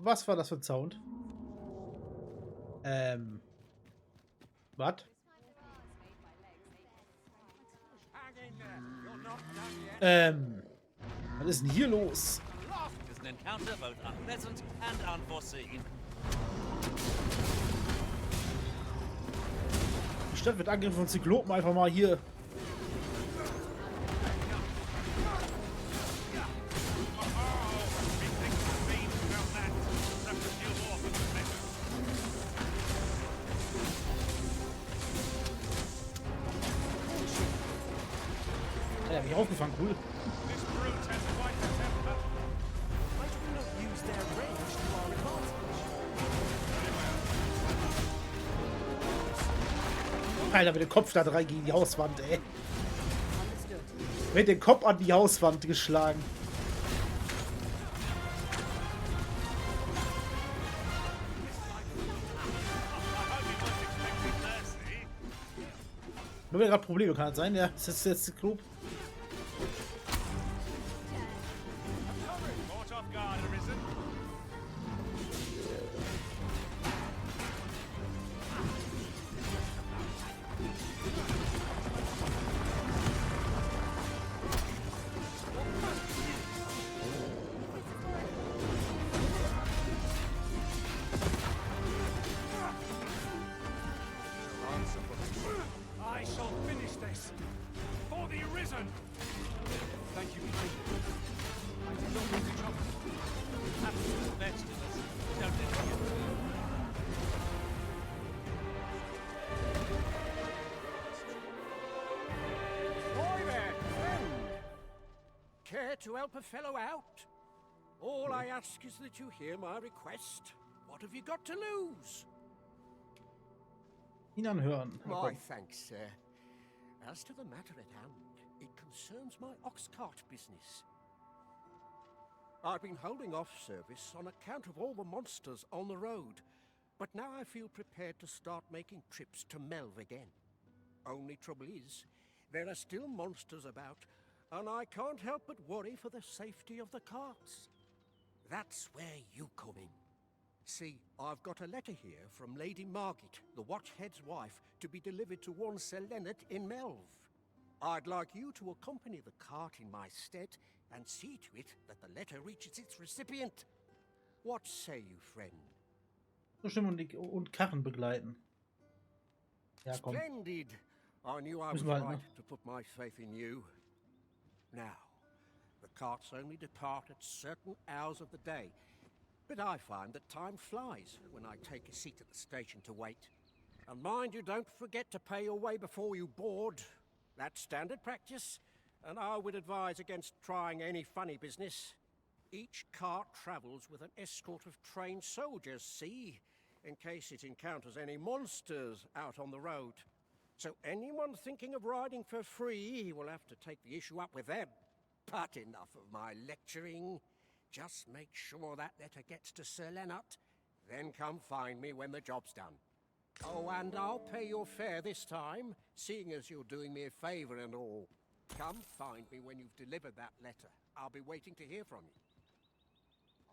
Was war das für ein Sound? Was? Was ist denn hier los? It is an encounter both unpleasant and unforeseen. Die Stadt wird angegriffen von Zyklopen, einfach mal hier. Ja, hab ich aufgefangen, cool. Alter, mit dem Kopf da rein gegen die Hauswand, ey. Mit dem Kopf an die Hauswand geschlagen. Nur wir gerade Probleme, kann das sein? Ja, das ist jetzt klug. I shall finish this for the Arisen. Thank you. I did not mean to trouble. Absolute vegetables. Don't let me get Boy there, friend. Care to help a fellow out? All I ask is that you hear my request. What have you got to lose? Ihn anhören. My thanks, sir. As to the matter at hand, it concerns my ox cart business. I've been holding off service on account of all the monsters on the road, but now I feel prepared to start making trips to Melv again. Only trouble is, there are still monsters about, and I can't help but worry for the safety of the carts. That's where you come in. See, I've got a letter here from Lady Margit, the Watchhead's wife, to be delivered to one Sir Leonard in Melv. I'd like you to accompany the cart in my stead and see to it that the letter reaches its recipient. What say you, friend? Stimmen und Karren begleiten. Ja, komm. Splendid! I knew I was Müssen wir halt, right ne? to put my faith in you. Now, the carts only depart at certain hours of the day, but I find that time flies when I take a seat at the station to wait. And mind you, don't forget to pay your way before you board. That's standard practice, and I would advise against trying any funny business. Each cart travels with an escort of trained soldiers, see, in case it encounters any monsters out on the road. So anyone thinking of riding for free will have to take the issue up with them. But enough of my lecturing. Just make sure that letter gets to Sir Leonard, then come find me when the job's done. Oh, and I'll pay your fare this time, seeing as you're doing me a favor and all. Come find me when you've delivered that letter. I'll be waiting to hear from you.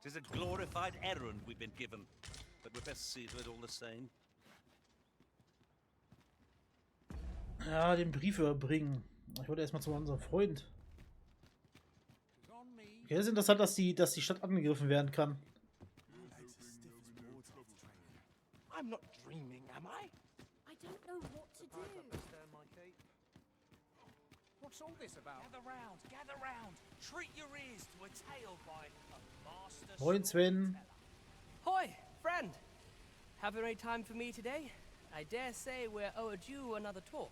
'Tis a glorified errand we've been given, but we'll best see to it all the same. Ja, den Brief überbringen. Ich wollte erstmal zu unserem Freund. Okay, das ist interessant, dass die Stadt angegriffen werden kann. I'm not dreaming, am I? I don't know what to do. What's all this about? Gather round. Treat your ears to a tale by a master. Moin, Sven. Hoi, friend. Have any time for me today? I dare say we're overdue another talk.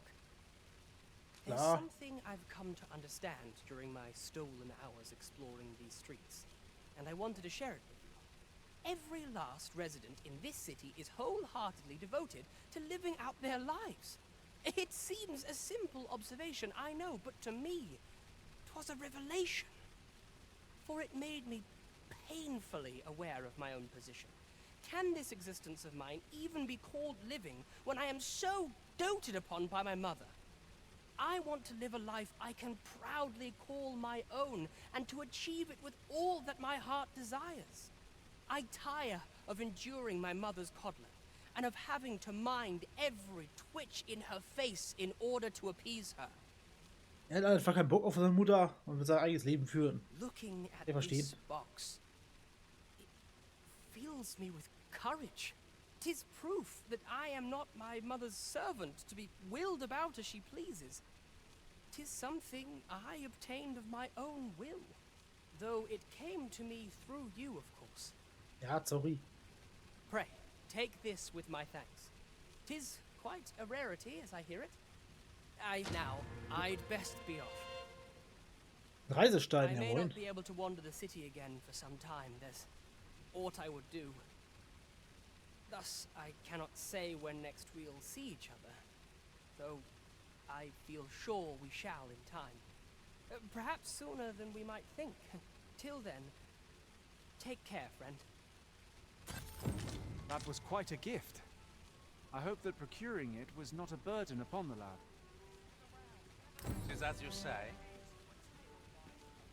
There's Klar. something I've come to understand during my stolen hours exploring these streets, and I wanted to share it with you. Every last resident in this city is wholeheartedly devoted to living out their lives. It seems a simple observation, I know, but to me, 'twas a revelation. For it made me painfully aware of my own position. Can this existence of mine even be called living when I am so doted upon by my mother? I want to live a life I can proudly call my own, and to achieve it with all that my heart desires. I tire of enduring my mother's coddling, and of having to mind every twitch in her face in order to appease her. Er hat einfach keinen Bock auf seine Mutter und will sein eigenes Leben führen. Looking at Ich verstehe. this box, it fills me with courage. 'Tis proof that I am not my mother's servant to be willed about as she pleases. 'Tis something I obtained of my own will, though it came to me through you, of course. Ja, sorry. Pray, take this with my thanks. 'Tis quite a rarity, as I hear it. I'd best be off. Reisestein, I may jawohl. not be able to wander the city again for some time. There's aught I would do. Thus, I cannot say when next we'll see each other, though I feel sure we shall in time. Perhaps sooner than we might think. Till then, take care, friend. That was quite a gift. I hope that procuring it was not a burden upon the lad. Is as you say?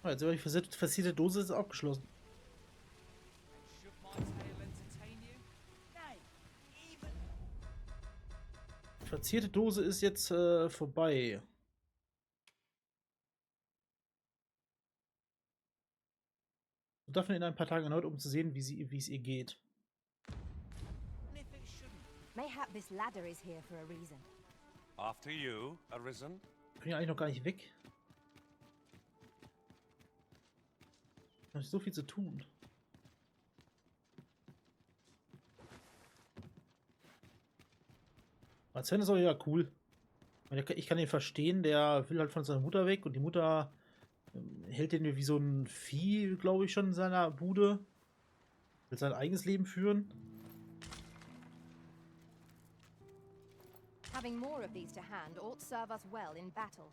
Oh, jetzt habe ich versierte Dose ist abgeschlossen. Should my tale entertain you? Verzierte Dose ist jetzt vorbei. So darf man in ein paar Tagen erneut, um zu sehen, wie es ihr geht. Mayhap this ladder is here for a reason. After you, Arisen? Können ja eigentlich noch gar nicht weg. Da ist so viel zu tun. Als Fan ist auch ja cool. Ich kann ihn verstehen, der will halt von seiner Mutter weg und die Mutter hält den wie so ein Vieh, glaube ich, schon in seiner Bude. Will sein eigenes Leben führen. Having more of these to hand ought serve us well in battle.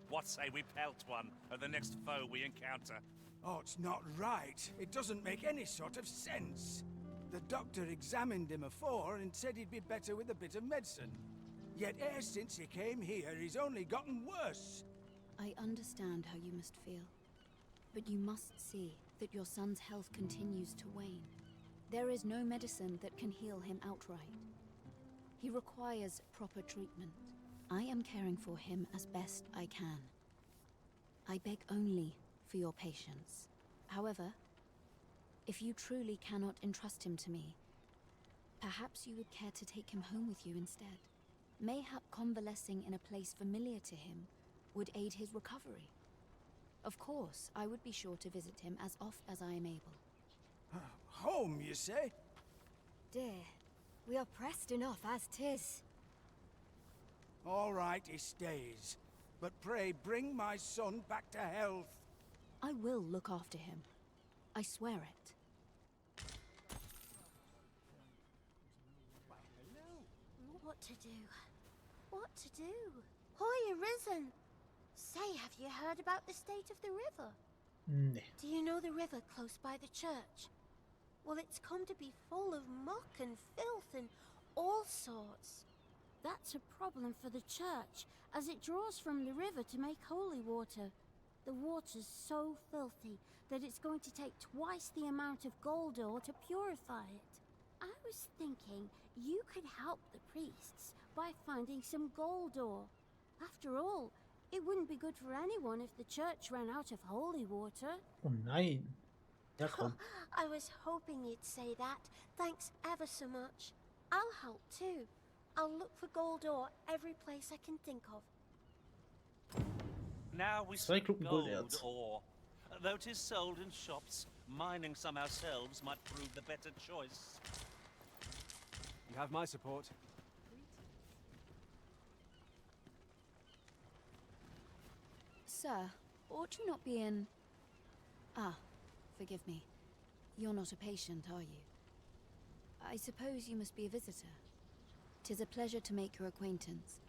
What say we pelt one of the next foe we encounter? Oh, it's not right. It doesn't make any sort of sense. The doctor examined him afore and said he'd be better with a bit of medicine. Yet e'er since he came here, he's only gotten worse. I understand how you must feel. But you must see that your son's health continues to wane. There is no medicine that can heal him outright. He requires proper treatment. I am caring for him as best I can. I beg only for your patience. However, if you truly cannot entrust him to me, perhaps you would care to take him home with you instead. Mayhap convalescing in a place familiar to him would aid his recovery. Of course, I would be sure to visit him as oft as I am able. Home, you say? Dear, we are pressed enough as 'tis. All right, he stays. But pray bring my son back to health. I will look after him. I swear it. What to do? What to do? Hoy, Arisen! Say, have you heard about the state of the river? Nee. Do you know the river close by the church? Well, it's come to be full of muck and filth and all sorts. That's a problem for the church, as it draws from the river to make holy water. The water's so filthy that it's going to take twice the amount of gold ore to purify it. I was thinking you could help the priests by finding some gold ore. After all, it wouldn't be good for anyone if the church ran out of holy water. Oh nein. Ja, komm. I was hoping you'd say that. Thanks ever so much. I'll help too. I'll look for gold ore every place I can think of. Now we Zwei seek Klumpen gold Golderz. ore. Though 'tis sold in shops, mining some ourselves might prove the better choice. You have my support. Sir, ought you not be in... Ah, forgive me. You're not a patient, are you? I suppose you must be a visitor. 'Tis a pleasure to make your acquaintance.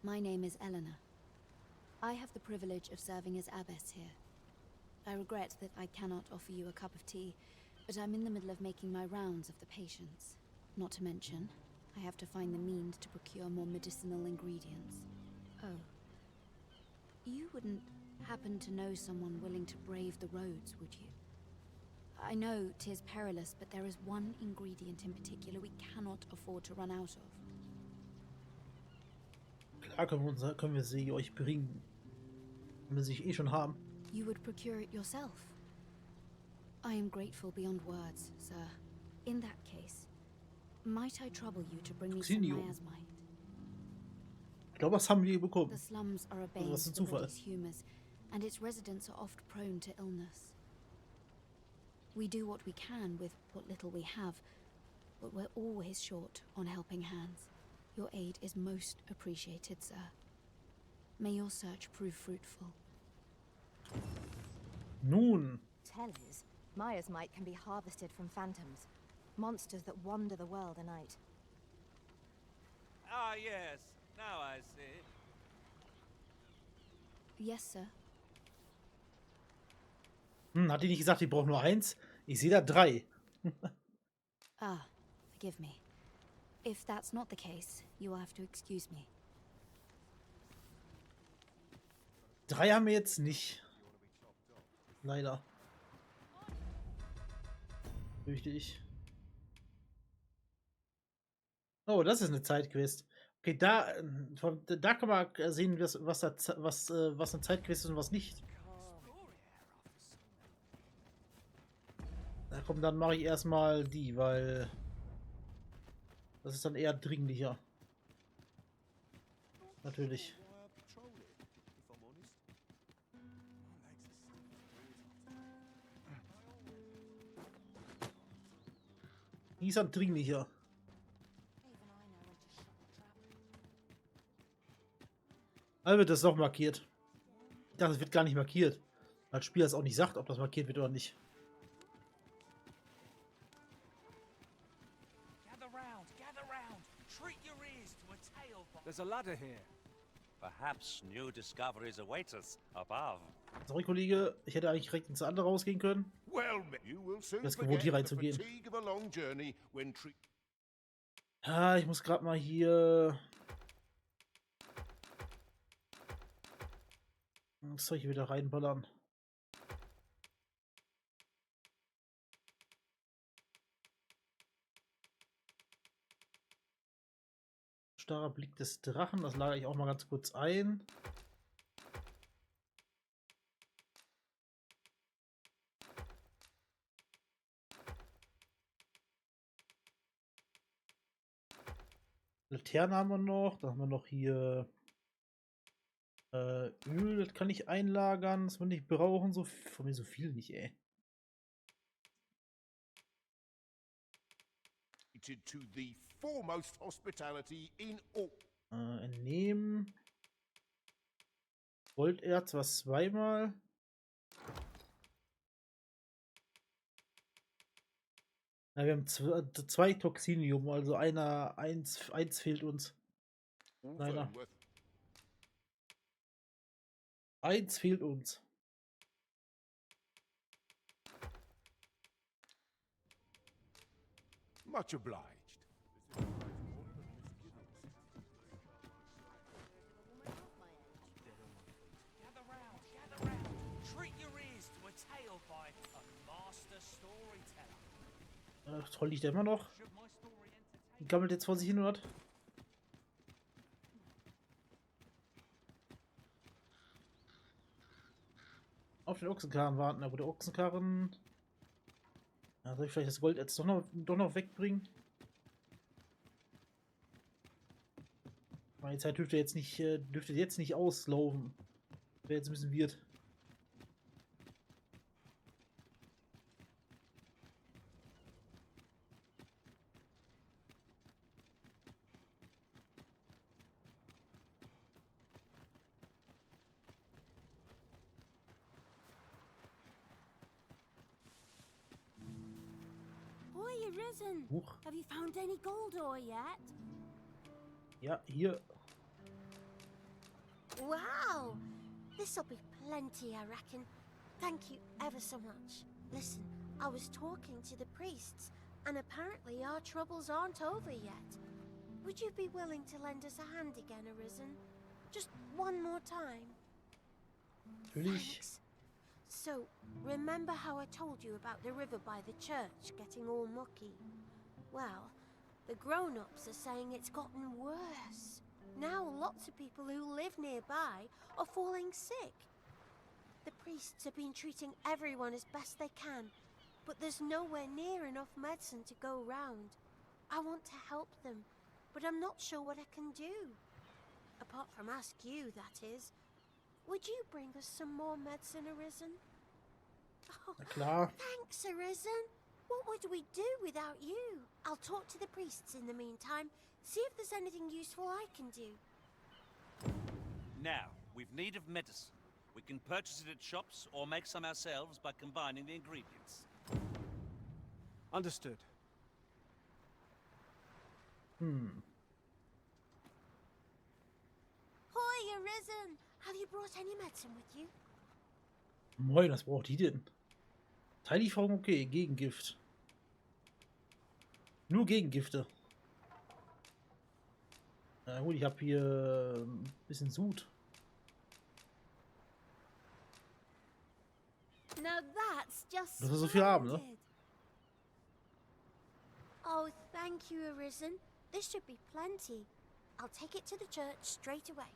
My name is Eleanor. I have the privilege of serving as abbess here. I regret that I cannot offer you a cup of tea, but I'm in the middle of making my rounds of the patients. Not to mention, I have to find the means to procure more medicinal ingredients. Oh. You wouldn't happen to know someone willing to brave the roads, would you? I know 'tis perilous, but there is one ingredient in particular we cannot afford to run out of. Klar können wir sie euch bringen. Wenn wir sie eh schon haben. You would procure it yourself. I am grateful beyond words, sir. In that case, might I trouble you to bring me some Xenium. miasmite? Ich glaube, das haben wir bekommen. The slums are a bane was ein to the Zufall. body's humours, and its residents are oft prone to illness. We do what we can with what little we have, but we're always short on helping hands. Your aid is most appreciated, sir. May your search prove fruitful. Nun, Tellers, miasmite can be harvested from phantoms, monsters that wander the world at night. Ah, yes. Now I see. Yes, sir. hat die nicht gesagt, ich brauche nur 1? Ich sehe da 3. Ah, forgive me. If that's not the case, you will have to excuse me. 3 haben wir jetzt nicht. Leider. Fürchte ich. Oh, das ist eine Zeitquest. Okay, da kann man sehen, was eine Zeitquest ist und was nicht. Na komm, dann mache ich erstmal die, weil das ist dann eher dringlicher. Natürlich. Die ist dann dringlicher. Also wird das doch markiert. Ich dachte, es wird gar nicht markiert. Weil das Spiel das auch nicht sagt, ob das markiert wird oder nicht. There's a ladder here. Perhaps new discoveries await us above. Sorry, Kollege, ich hätte eigentlich direkt ins andere rausgehen können. Well, you will soon Das ist gewohnt, hier forget the reinzugehen. fatigue of a long journey when Ja, ich muss gerade mal hier das Zeug hier wieder reinballern. Starrer Blick des Drachen, das lagere ich auch mal ganz kurz ein. Laterne haben wir noch, dann haben wir noch hier Öl, das kann ich einlagern, das wir nicht brauchen, so von mir so viel nicht, ey. to the foremost hospitality in all. Entnehmen. Golderz war zweimal. Ja, wir haben zwei Toxinium, also eins fehlt uns. Leider. Eins fehlt uns. Much obliged. Gather round. Treat your ears to a tale by a master storyteller. Troll liegt er immer noch. Gammelt jetzt vor sich hin, oder? Auf den Ochsenkarren warten, aber der Ochsenkarren. Ja, soll ich vielleicht das Gold jetzt doch noch wegbringen? Meine Zeit dürfte jetzt nicht auslaufen. Wäre jetzt ein bisschen weird. Risen. Huch. Have you found any gold ore yet? Ja, hier. Wow! This'll be plenty, I reckon. Thank you ever so much. Listen, I was talking to the priests, and apparently our troubles aren't over yet. Would you be willing to lend us a hand again, Arisen? Just one more time? Natürlich. Thanks. So, remember how I told you about the river by the church getting all mucky? Well, the grown-ups are saying it's gotten worse. Now lots of people who live nearby are falling sick. The priests have been treating everyone as best they can, but there's nowhere near enough medicine to go round. I want to help them, but I'm not sure what I can do. Apart from ask you, that is. Would you bring us some more medicine, Arisen? Oh, Na klar. thanks, Arisen. What would we do without you? I'll talk to the priests in the meantime, see if there's anything useful I can do. Now, we've need of medicine. We can purchase it at shops or make some ourselves by combining the ingredients. Understood. Hoi, Arisen! Have you brought any medicine with you? Moin, was braucht die denn? Teillieferung okay, Gegengift. Nur Gegengifte. Na gut, ich habe hier ein bisschen Sud. Now that's just Das wir so viel haben, ne? splendid. Oh, thank you, Arisen. This should be plenty. I'll take it to the church straight away.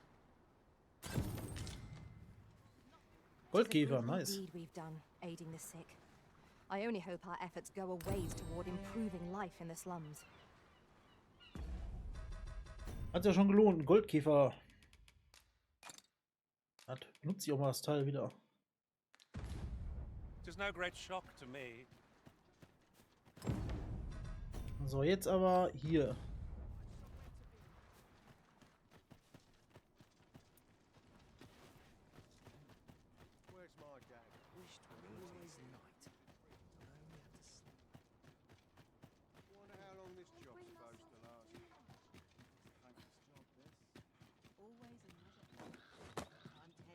Goldkäfer, nice. Deed we've done, aiding the sick. I only hope our efforts go a ways toward improving life in the slums. Hat ja schon gelohnt, ein Goldkäfer. Hat benutze ich auch mal das Teil wieder. It is no great shock to me. So, jetzt aber hier. Where's my dad? Wonder how long this job's supposed to last.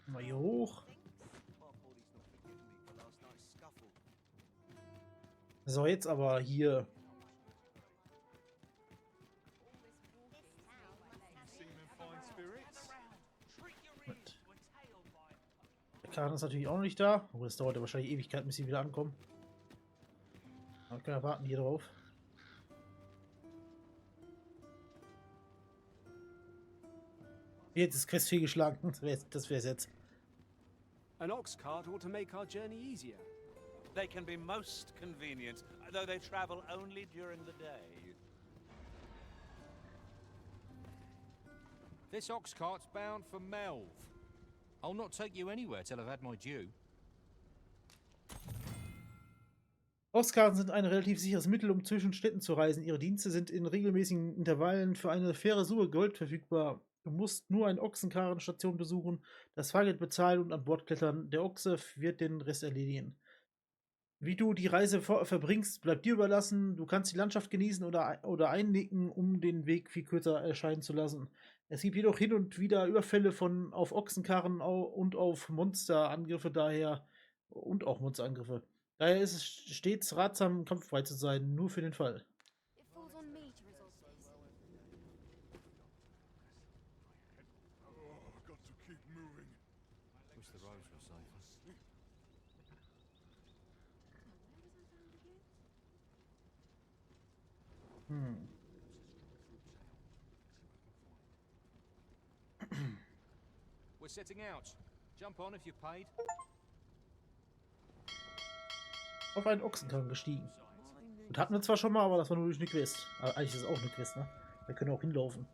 Mal hier hoch. So, jetzt aber hier. Der Karren ist natürlich auch noch nicht da. Oh, das dauert ja wahrscheinlich Ewigkeit, bis sie wieder ankommen. Aber wir können ja warten hier drauf. Jetzt ist Quest fehlgeschlagen. Das wär's jetzt. An ox cart ought to make our journey easier. They can be most convenient, though they travel only during the day. This ox cart's bound for Melv. I'll not take you anywhere till I've had my due. Oxkarten sind ein relativ sicheres Mittel, um zwischen Städten zu reisen. Ihre Dienste sind in regelmäßigen Intervallen für eine faire Summe Gold verfügbar. Du musst nur eine Ochsenkarrenstation besuchen, das Fahrgeld bezahlen und an Bord klettern. Der Ochse wird den Rest erledigen. Wie du die Reise verbringst, bleibt dir überlassen. Du kannst die Landschaft genießen oder einnicken, um den Weg viel kürzer erscheinen zu lassen. Es gibt jedoch hin und wieder Überfälle auf Ochsenkarren und auf Monsterangriffe Monsterangriffe. Daher ist es stets ratsam, kampffrei zu sein, nur für den Fall. It falls on me to resolve this. Oh, I've got to keep moving. Wish the roads were safer. We're setting out. Jump on if you've paid. Auf einen Ochsenkarren gestiegen. Und hatten wir zwar schon mal, aber das war nur durch eine Quest. Aber eigentlich ist es auch eine Quest, ne? Wir können auch hinlaufen.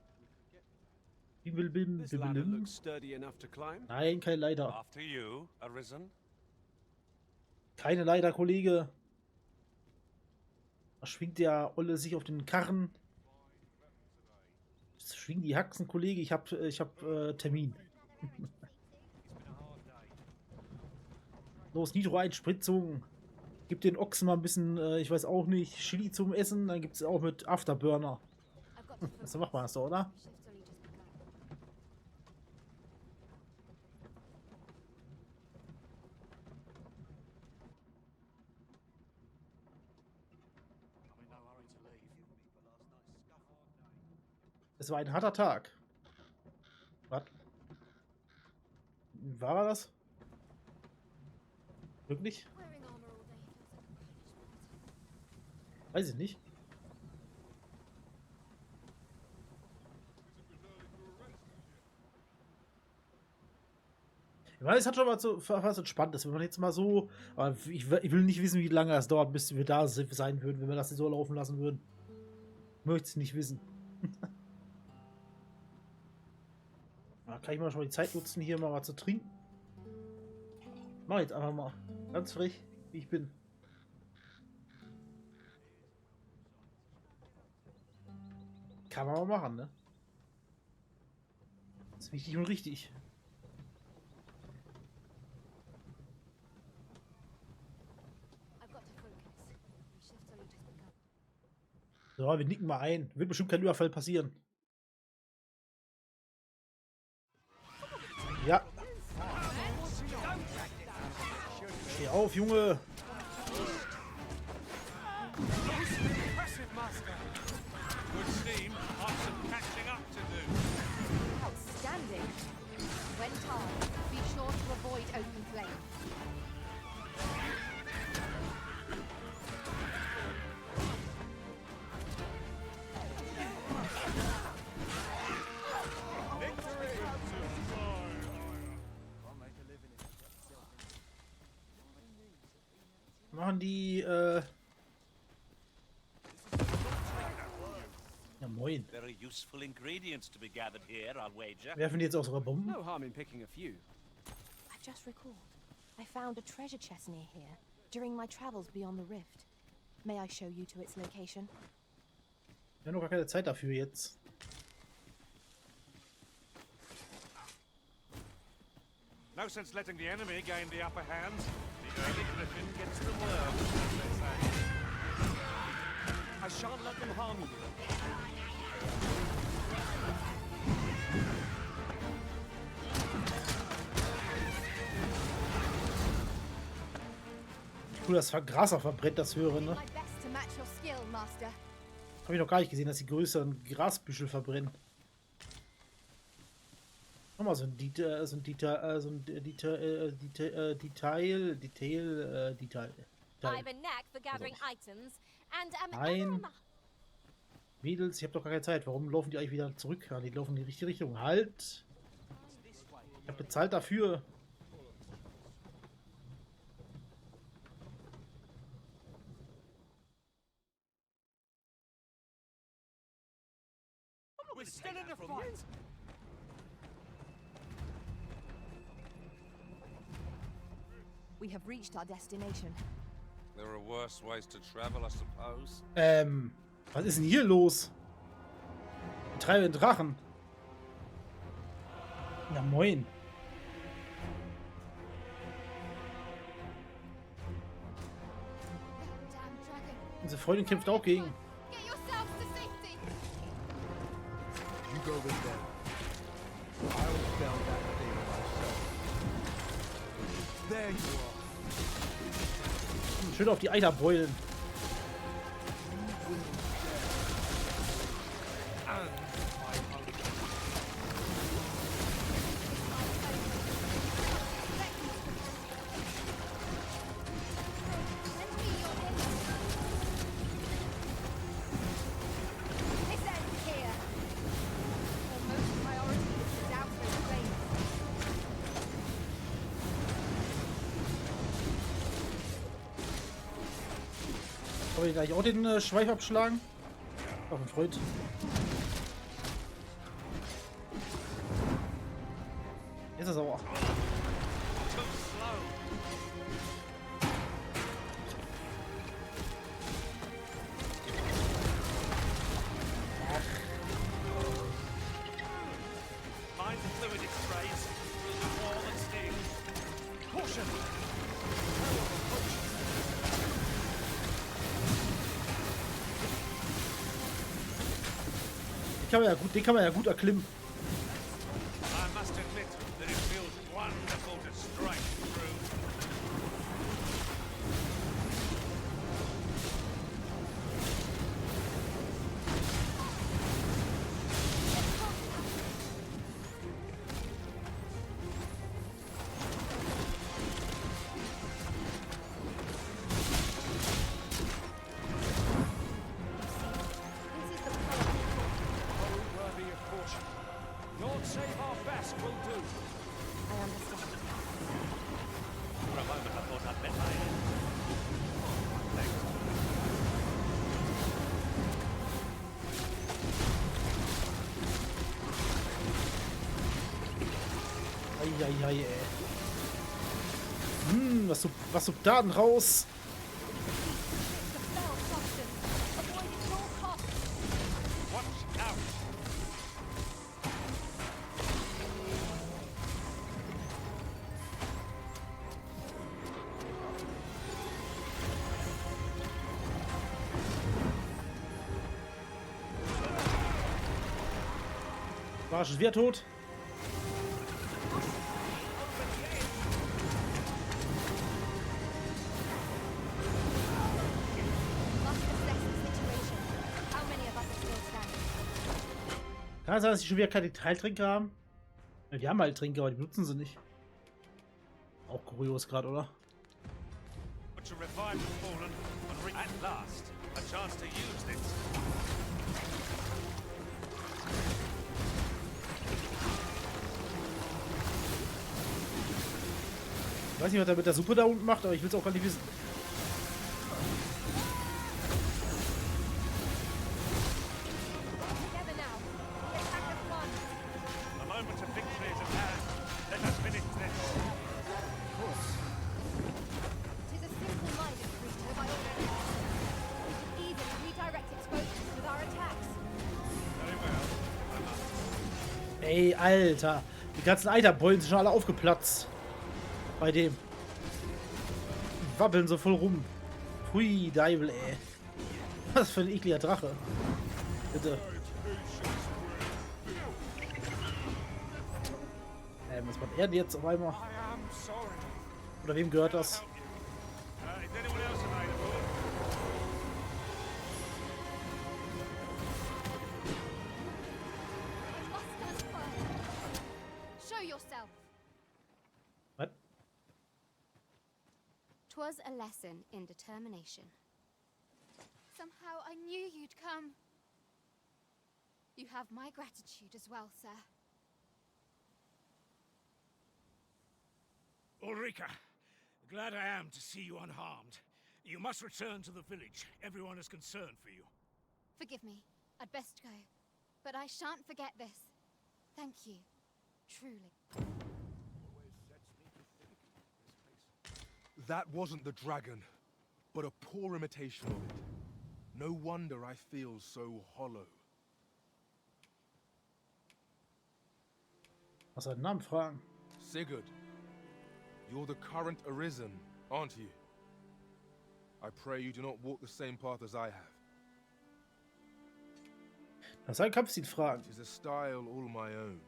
This ladder looks sturdy enough to climb. Nein, keine Leiter. After you, Arisen. Keine Leiter, Kollege. Da schwingt der Olle sich auf den Karren. Schwingen die Haxen, Kollege. Ich hab Termin. Los, Nitro-Einspritzung. Gib den Ochsen mal ein bisschen, ich weiß auch nicht, Chili zum Essen. Dann gibt es auch mit Afterburner. So macht man das doch, oder? Es war ein harter Tag. Was? War er das? Wirklich? Wearing armor all day feels like punishment. Weiß ich nicht. Ich meine, es hat schon mal so was Entspanntes, wenn man jetzt mal so. Aber ich will nicht wissen, wie lange es dauert, bis wir da sein würden, wenn wir das so laufen lassen würden. Möchte es nicht wissen. Da kann ich mal schon mal die Zeit nutzen, hier mal was zu trinken. Mach jetzt einfach mal. Ganz frech, wie ich bin. Kann man mal machen, ne? Das ist wichtig und richtig. So, wir nicken mal ein. Wird bestimmt kein Überfall passieren. Ja. Steh auf, Junge. Outstanding. When tired, be sure to avoid open flame. Machen die, ja, moin. Very useful ingredients to be gathered here, I'll wager. Werfen die jetzt auch sogar Bomben? No harm in picking a few. I've just recalled. I found a treasure chest near here during my travels beyond the rift. May I show you to its location? Wir haben noch gar keine Zeit dafür jetzt. No sense letting the enemy gain the upper hand. The early griffin gets the worm, as they say. I shan't let them harm you. Cool, das Gras auch verbrennt, das höhere, ne? My best to match your skill, Master. Habe ich noch gar nicht gesehen, dass die größeren Grasbüschel verbrennen. Nochmal so ein Detail. I have a knack for gathering items and am Nein. Mädels, ich habe doch gar keine Zeit. Warum laufen die eigentlich wieder zurück? Ja, die laufen in die richtige Richtung. Halt! Ich habe bezahlt dafür. We're still in the fight. We have reached our destination. There are worse ways to travel, I suppose. Was ist denn hier los? Wir treiben den Drachen. Na moin. Damn dragon. Unsere Freundin kämpft auch gegen. Get yourselves to safety. You go with them. I'll spell that thing myself. There you are. Schön auf die Eier beulen. This ends here. For most priority is down to the flames. Kann ich gleich auch den Schweif abschlagen? Auf den Freund. Jetzt ist er sauer. Mind the fluid it sprays. Will do more than sting. Caution! Den kann man ja gut erklimmen. I must admit that it feels wonderful to strike through. Eieiei, ey. Was so Daten raus? War schon wieder tot? Kann es sein, dass sie schon wieder keine Teiltrinker haben? Ja, die haben halt Trinker, aber die benutzen sie nicht. Auch kurios gerade, oder? Ich weiß nicht, was er mit der Suppe da unten macht, aber ich will es auch gar nicht wissen. Ey, Alter. Die ganzen Eiterbeulen sind schon alle aufgeplatzt. Bei dem. Die wabbeln so voll rum. Hui, Deibel, ey. Was für ein ekliger Drache. Bitte. Was macht er denn jetzt auf einmal? Oder wem gehört das? What? 'Twas a lesson in determination. Somehow I knew you'd come. You have my gratitude as well, sir. Ulrika, glad I am to see you unharmed. You must return to the village. Everyone is concerned for you. Forgive me. I'd best go. But I shan't forget this. Thank you. Truly. That wasn't the dragon, but a poor imitation of it. No wonder I feel so hollow. Was hat den Namen fragen? Sigurd, you're the current Arisen, aren't you? I pray you do not walk the same path as I have. Das ist ein Kampfstil fragen. It is a style all my own.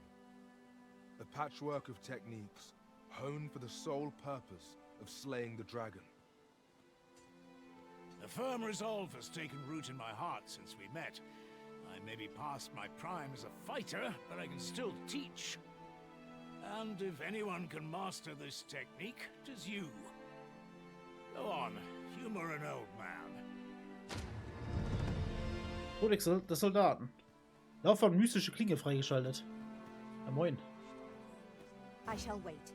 A patchwork of techniques, honed for the sole purpose of slaying the dragon. A firm resolve has taken root in my heart since we met. I may be past my prime as a fighter, but I can still teach. And if anyone can master this technique, it is you. Go on, humor an old man. Kodex des Soldaten. Lauf von mystische Klinge freigeschaltet. Ja, moin. I shall wait.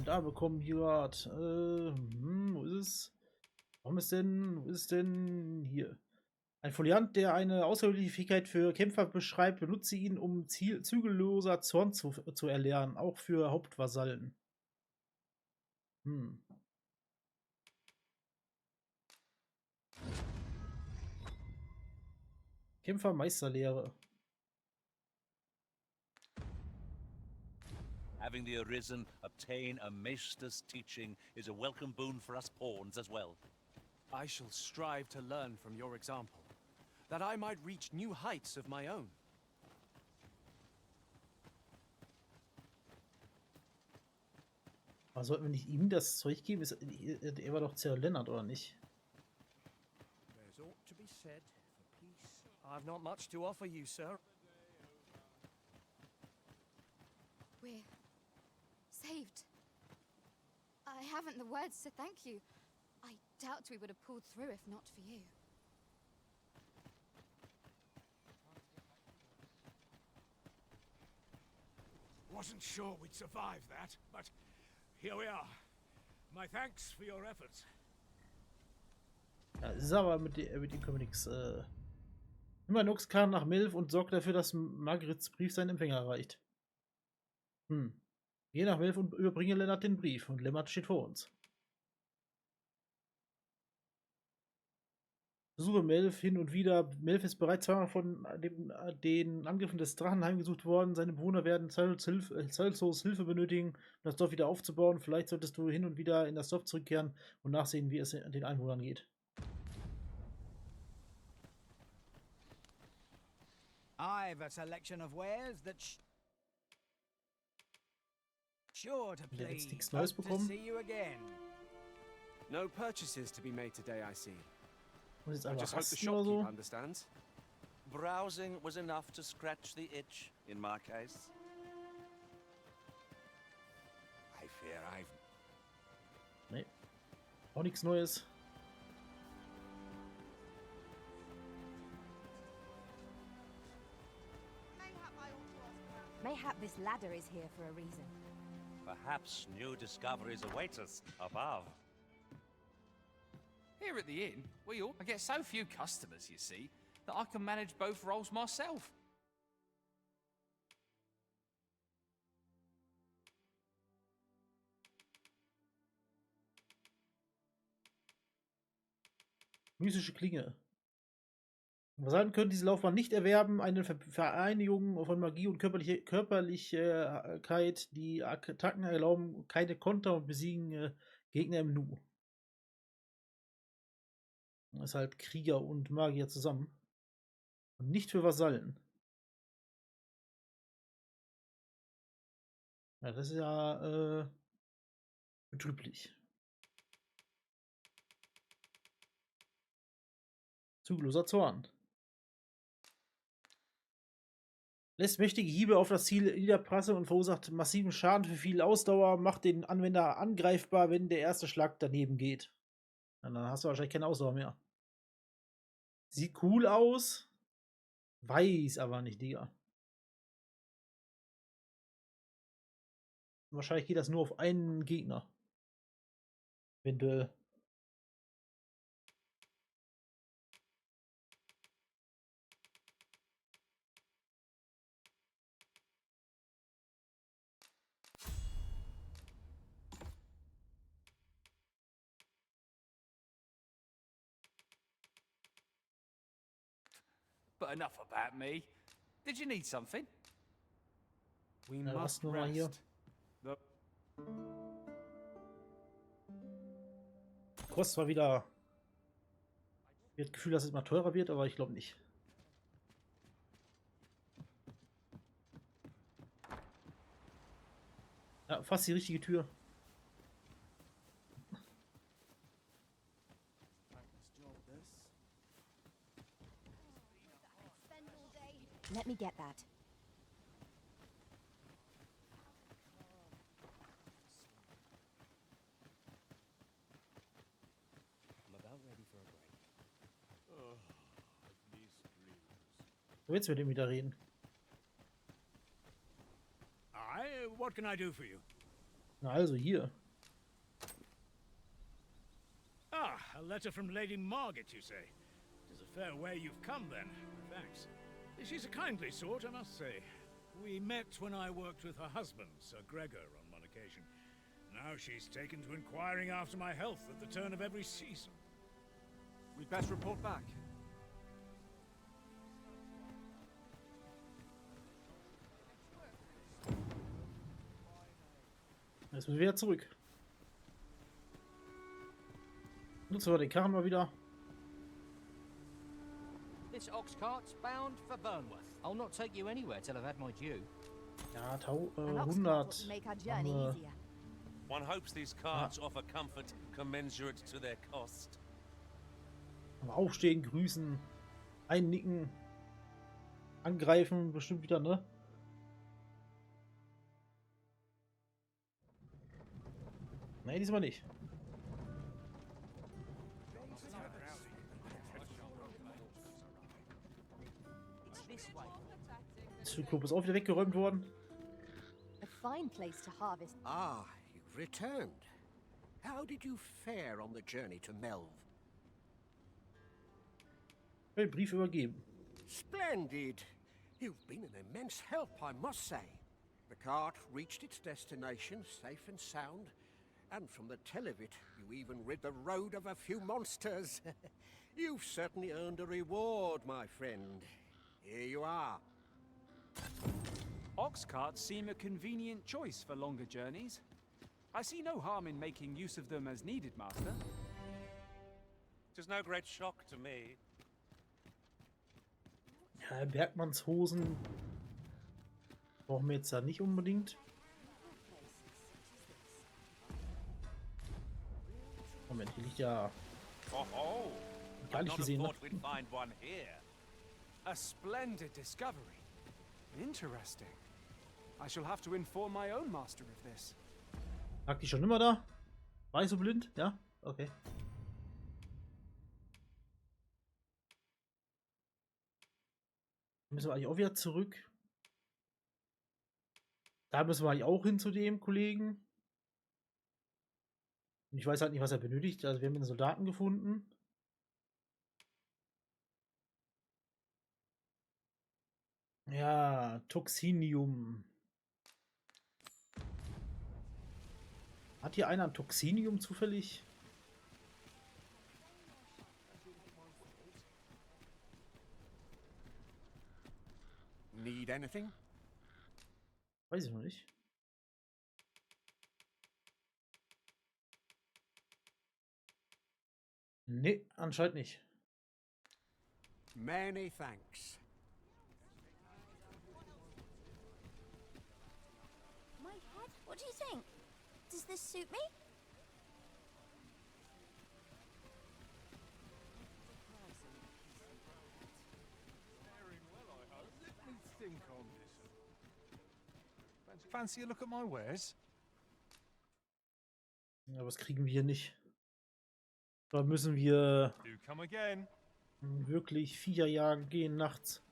Da bekommen wir wo ist es? Wo ist es denn hier? Ein Foliant, der eine außergewöhnliche Fähigkeit für Kämpfer beschreibt, benutze ihn, um zügelloser Zorn zu erlernen, auch für Hauptvasallen. Kämpfermeisterlehre. Having the Arisen obtain a Maester's teaching is a welcome boon for us pawns as well. I shall strive to learn from your example, that I might reach new heights of my own. Aber sollten wir nicht ihm das Zeug geben? Er war doch zerlennert, oder nicht? There's ought to be said for peace. I've not much to offer you, sir. We're saved. I haven't the words to thank you. I doubt we would have pulled through if not for you. Wasn't sure we'd survive that, but here we are. My thanks for your efforts. Ja, ist aber mit dem können wir nichts. Nimm einen Ochskarren nach Melf und sorg dafür, dass Margarets Brief seinen Empfänger erreicht. Geh nach Melf und überbringe Lennart den Brief. Und Lennart steht vor uns. Besuche Melf hin und wieder. Melf ist bereits zweimal von den Angriffen des Drachen heimgesucht worden. Seine Bewohner werden Zalsos Hilfe benötigen, um das Dorf wieder aufzubauen. Vielleicht solltest du hin und wieder in das Dorf zurückkehren und nachsehen, wie es den Einwohnern geht. I've a selection of wares that sure to Wir haben jetzt please. nichts Neues Hope to bekommen. see you again. No purchases to be made today, I see. Muss jetzt I einfach just hope the rasten oder shopkeeper so. understands. Browsing was enough to scratch the itch, in my case. I fear I've Nee. Auch nichts Neues. Mayhap this ladder is here for a reason. Perhaps new discoveries await us above. Here at the inn, I get so few customers, you see, that I can manage both roles myself. Mystische Klinge. Vasallen können diese Laufbahn nicht erwerben. Eine Vereinigung von Magie und Körperlichkeit, die Attacken erlauben keine Konter und besiegen Gegner im Nu. Das ist halt Krieger und Magier zusammen. Und nicht für Vasallen. Ja, das ist ja betrüblich. Zügelloser Zorn. Lässt mächtige Hiebe auf das Ziel niederprasseln und verursacht massiven Schaden für viel Ausdauer, macht den Anwender angreifbar, wenn der erste Schlag daneben geht. Dann hast du wahrscheinlich keine Ausdauer mehr. Sieht cool aus, weiß aber nicht, Digga. Wahrscheinlich geht das nur auf einen Gegner. Eventuell. But enough about me. Did you need something? We Ja, must nur mal hier. rest. The Kostet zwar wieder. Ich habe das Gefühl, dass es mal teurer wird, aber ich glaube nicht. Ja, fast die richtige Tür. Let me get that. I'm about ready for a break. Du willst mit ihm wieder reden. What can I do for you? Na also hier. Ah, a letter from Lady Margaret, you say? It is a fair way you've come, then. Thanks. She's a kindly sort, I must say. We met when I worked with her husband, Sir Gregor, on one occasion. Now she's taken to inquiring after my health at the turn of every season. We'd best report back. Jetzt müssen wir wieder zurück. Nutzen wir den Karren mal wieder. This ox cart's bound for Burnworth. I'll not take you anywhere till I've had my due. Ja, An ox cart 100. would make our journey haben wir. easier. One hopes these carts offer comfort commensurate to their cost. Aufstehen, grüßen, einnicken, angreifen, bestimmt wieder, ne? Nee, diesmal nicht. Das Club ist auch wieder weggeräumt worden. A fine place to harvest. Ah, you've returned. How did you fare on the journey to Melv? Brief übergeben. Splendid. You've been an immense help, I must say. The cart reached its destination safe and sound, and from the tell of it, you even rid the road of a few monsters. You've certainly earned a reward, my friend. Here you are. Ox carts seem a convenient choice for longer journeys. I see no harm in making use of them as needed, Master. It is no great shock to me. Ja, Bergmannshosen brauchen wir jetzt da nicht unbedingt. Moment, hier liegt ja Oh, gar nicht gesehen. Ne? we'd find one here. A splendid discovery. Interesting. I shall have to inform my own master of this. Lag die schon immer da? War ich so blind? Ja? Okay. Müssen wir eigentlich auch wieder zurück. Da müssen wir eigentlich auch hin zu dem Kollegen. Und ich weiß halt nicht, was er benötigt. Also wir haben den Soldaten gefunden. Ja, Toxinium. Hat hier einer ein Toxinium zufällig? Need anything? Weiß ich noch nicht. Nee, anscheinend nicht. Many thanks. My head? What do you think? Does this suit me? Fancy a look at my wares? Ja, was kriegen wir hier nicht? Da müssen wir Do come again. wirklich Viecher jagen gehen nachts.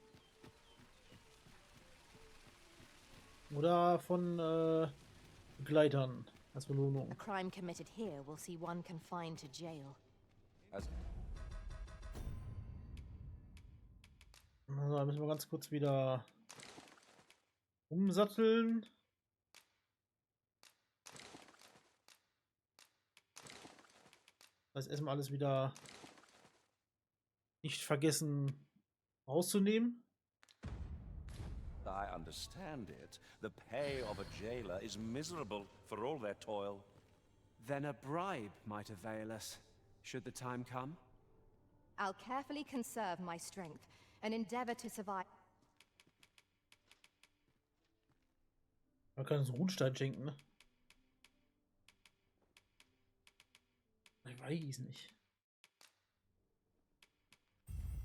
Oder von Begleitern als Belohnung. A crime committed here will see one confined to jail. Also, da müssen wir ganz kurz wieder umsatteln. Das heißt, erstmal alles wieder nicht vergessen rauszunehmen. I understand it. The pay of a jailer is miserable for all their toil. Then a bribe might avail us, should the time come. I'll carefully conserve my strength and endeavor to survive. Man kann uns einen Runenstein schenken, ne? Ich weiß nicht.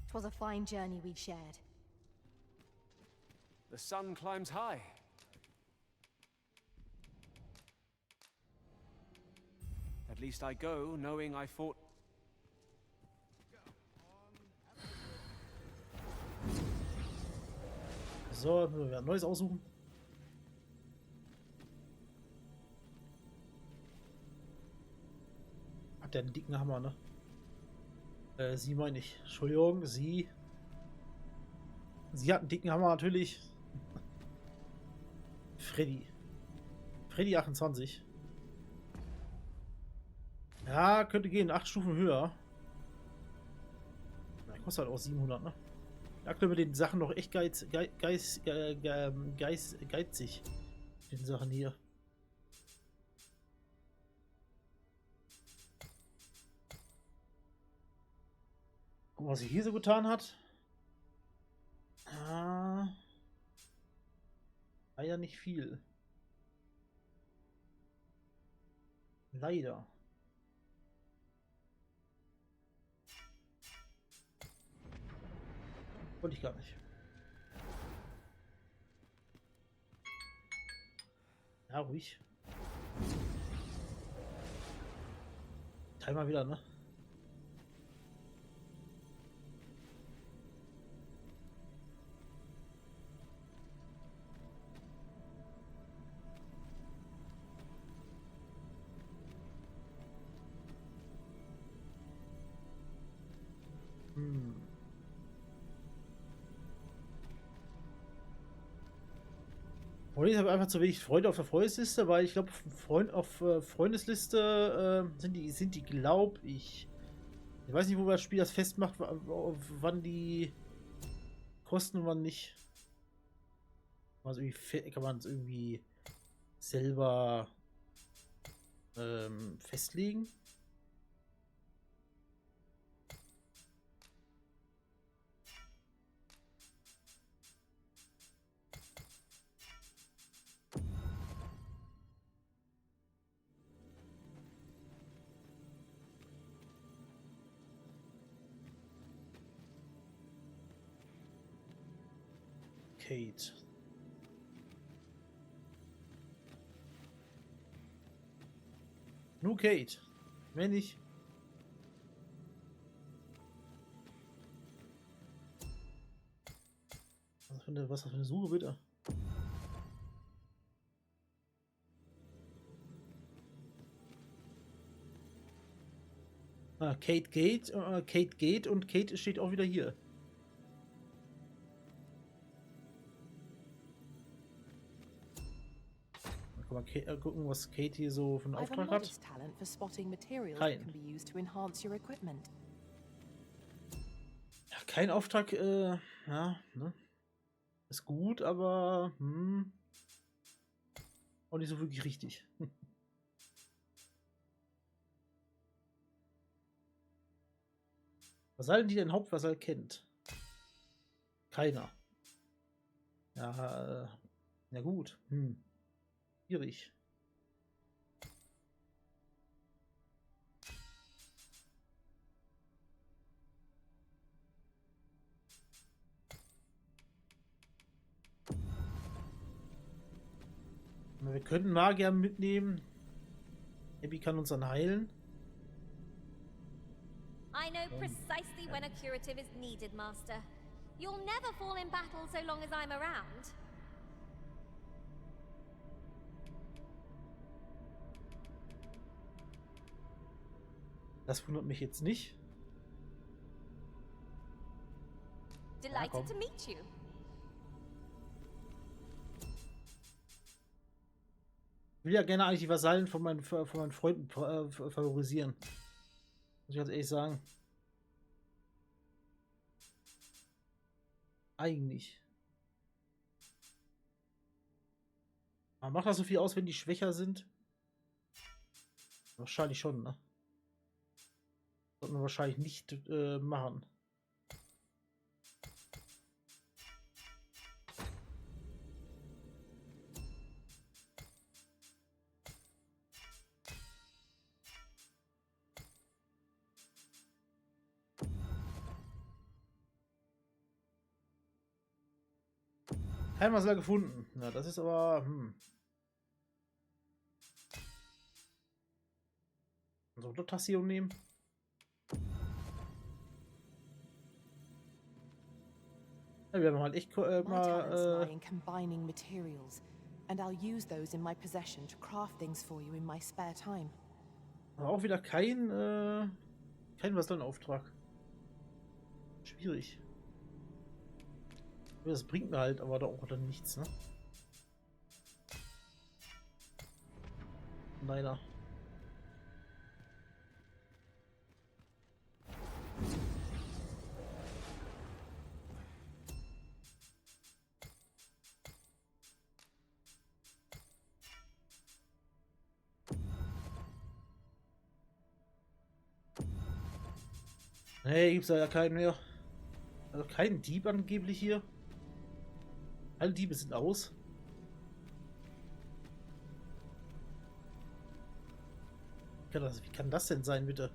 'Twas a fine journey we shared. The sun climbs high. At least I go knowing I fought. So, müssen wir ein neues aussuchen. Hat der einen dicken Hammer, ne? Sie meine ich. Entschuldigung, sie. Sie hat einen dicken Hammer natürlich. Freddy. Freddy 28. Ja, könnte gehen. 8 Stufen höher. Na, kostet halt auch 700, ne? Aktuell mit den Sachen noch echt geizig. Mit den Sachen hier. Guck mal, was sie hier so getan hat. Ah, leider nicht viel. Leider. Wollte ich gar nicht. Ja, ruhig. Teil mal wieder, ne? Und ich habe einfach zu wenig Freunde auf der Freundesliste, weil ich glaube, Freundesliste sind die, glaube ich. Ich weiß nicht, wo das Spiel das festmacht, wann die kosten und wann nicht. Kann man es irgendwie selber festlegen? Kate. Nur Kate. Mehr nicht. Was ist das für eine Suche, bitte? Ah, Kate geht und Kate steht auch wieder hier. Mal gucken, was Kate hier so für einen Auftrag hat. Kein. Ja, kein Auftrag, ja, ne? Ist gut, aber auch nicht so wirklich richtig. Vasallen, die den Hauptvasall kennt? Keiner. Ja, na gut. Schwierig. Wir können Magier mitnehmen. Abby kann uns dann heilen. I know precisely when a curative is needed, Master. You'll never fall in battle so long as I'm around. Das wundert mich jetzt nicht. Delighted to meet you. Ich will ja gerne eigentlich die Vasallen von meinen Freunden favorisieren. Muss ich ganz ehrlich sagen. Eigentlich. Aber macht das so viel aus, wenn die schwächer sind? Wahrscheinlich schon, ne? Sollten wir wahrscheinlich nicht machen. Kein Vasall gefunden. Ja, das ist aber. So, Dotation nehmen. Ja, wir haben halt echt mal. Combining materials, and I'll use those in my possession to craft things for you in my spare time. Aber auch wieder kein Vasallenauftrag. Schwierig. Das bringt mir halt aber da auch dann nichts, ne? Leider. Nee, gibt's ja keinen mehr. Also keinen Dieb angeblich hier. Alle Diebe sind aus. Wie kann das denn sein, bitte?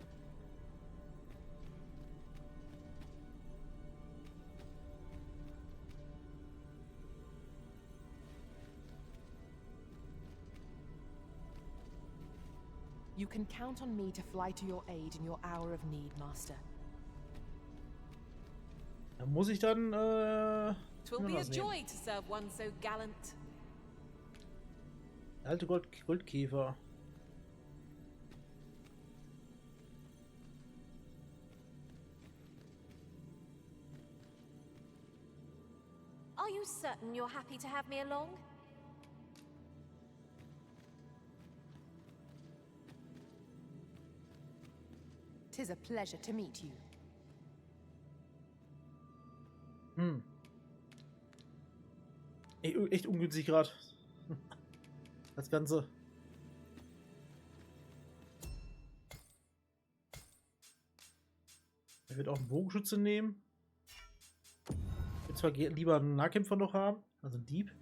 You can count on me to fly to your aid in your hour of need, Master. Da muss ich dann Twill be a joy to serve one so gallant. Alte Goldkäfer. Are you certain you're happy to have me along? 'Tis a pleasure to meet you. Echt ungünstig gerade. Das Ganze. Ich würde auch einen Bogenschütze nehmen. Ich würde zwar lieber einen Nahkämpfer noch haben, also einen Dieb.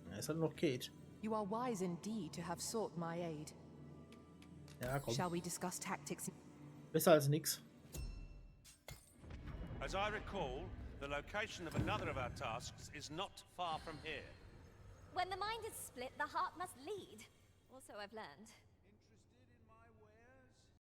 Ja, ist halt noch Kate. You are wise indeed to have sought my aid. Ja, komm. Shall we discuss tactics? Besser als nix. As I recall, the location of another of our tasks is not far from here. When the mind is split, the heart must lead. Also, I've learned.